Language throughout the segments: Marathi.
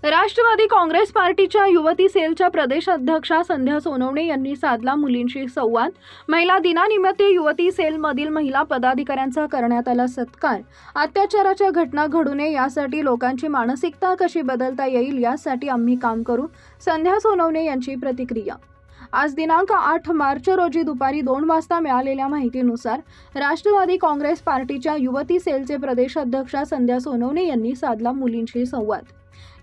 राष्ट्रवादी काँग्रेस पार्टीच्या युवती सेलच्या प्रदेश अध्यक्षा संध्या सोनवणे यांनी साधला मुलींशी संवाद। महिला दिनानिमित्त युवती सेलमधील महिला पदाधिकाऱ्यांचा करण्यात आला सत्कार। अत्याचाराच्या घटना घडू नये यासाठी लोकांची मानसिकता कशी बदलता येईल यासाठी आम्ही काम करू। संध्या सोनवणे यांची प्रतिक्रिया। आज दिनांक 8 मार्च रोजी दुपारी 2 वाजता मिळालेल्या माहितीनुसार राष्ट्रवादी काँग्रेस पार्टीच्या युवती सेलचे प्रदेश अध्यक्षा संध्या सोनवणे यांनी साधला मुलींशी संवाद।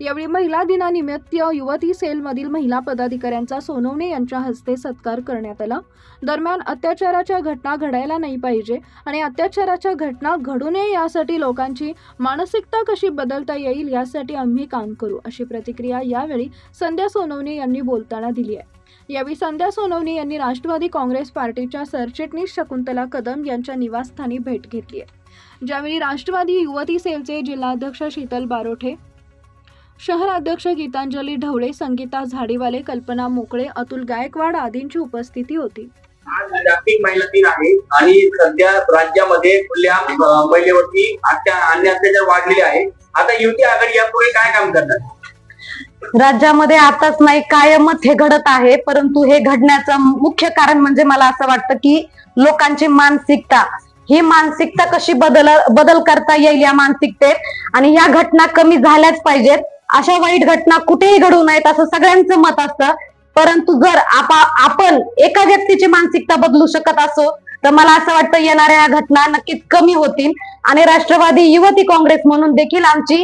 यावेळी महिला दिनानिमित्त युवती सेलमधील महिला पदाधिकाऱ्यांचा सोनवणे यांच्या हस्ते सत्कार करण्यात आला। दरम्यान अत्याचाराच्या घटना घडायला नाही पाहिजे आणि अत्याचाराच्या घटना घडू नये यासाठी लोकांची मानसिकता कशी बदलता येईल यासाठी आम्ही काम करू, अशी प्रतिक्रिया यावेळी संध्या सोनवणे यांनी बोलताना दिली आहे। यावेळी संध्या सोनवणे यांनी राष्ट्रवादी काँग्रेस पार्टीच्या सरचिटणीस शकुंतला कदम यांच्या निवासस्थानी भेट घेतली आहे, ज्यावेळी राष्ट्रवादी युवती सेलचे जिल्हाध्यक्ष शीतल बारोठे, शहर अध्यक्ष गीतांजली ढवळे, संगीता झाडीवाले, कल्पना मोकळे, अतुल गायकवाड आदींची उपस्थिती होती। आज जागतिक महिला दिन आहे आणि सध्या राज्यामध्ये खुलेआम महिलेवरती अत्याचार वाढलेले आहे। आता युवती आघाडी यापुढे काय काम करणार? राज्यामध्ये आताच नाही कायमच हे घडत आहे, परंतु हे घडण्याचं मुख्य कारण म्हणजे मला असं वाटतं की लोकांची मानसिकता, ही मानसिकता कशी बदल करता येईल या मानसिकतेत आणि या घटना कमी झाल्याच पाहिजेत। अशा वाईट घटना कुठेही घडू नयेत असं सगळ्यांचं मत असतं, परंतु जर आपण एका व्यक्तीची मानसिकता बदलू शकत असो तर मला असं वाटतं येणाऱ्या घटना नक्कीच कमी होतील। आणि राष्ट्रवादी युवती काँग्रेस म्हणून देखील आमची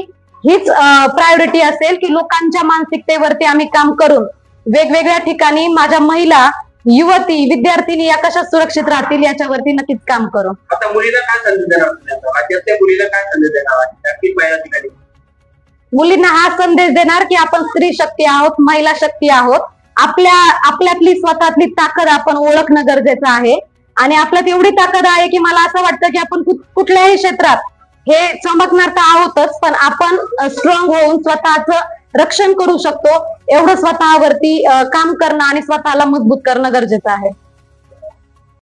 हीच प्रायोरिटी असेल की लोकांच्या मानसिकतेवरती आम्ही काम करून वेगवेगळ्या ठिकाणी माझ्या महिला, युवती, विद्यार्थिनी या कशा सुरक्षित राहतील याच्यावरती नक्कीच काम करू। आता मुलीला काय संदेश देणार? राज्यातल्या मुलीला काय संदेश देणार? जागतिक महिला दिनानिमित्त मुलींना हा संदेश देणार की आपण स्त्री शक्ती आहोत, महिला शक्ती आहोत। आपल्यातली स्वतःतली ताकद आपण ओळखणं गरजेचं आहे आणि आपल्यात एवढी ताकद आहे की मला असं वाटतं की आपण कुठल्याही क्षेत्रात हे चमकणार तर आहोतच, पण आपण स्ट्रॉंग होऊन स्वतःचं रक्षण करू शकतो। एवढं स्वतःवरती काम करणं आणि स्वतःला मजबूत करणं गरजेचं आहे।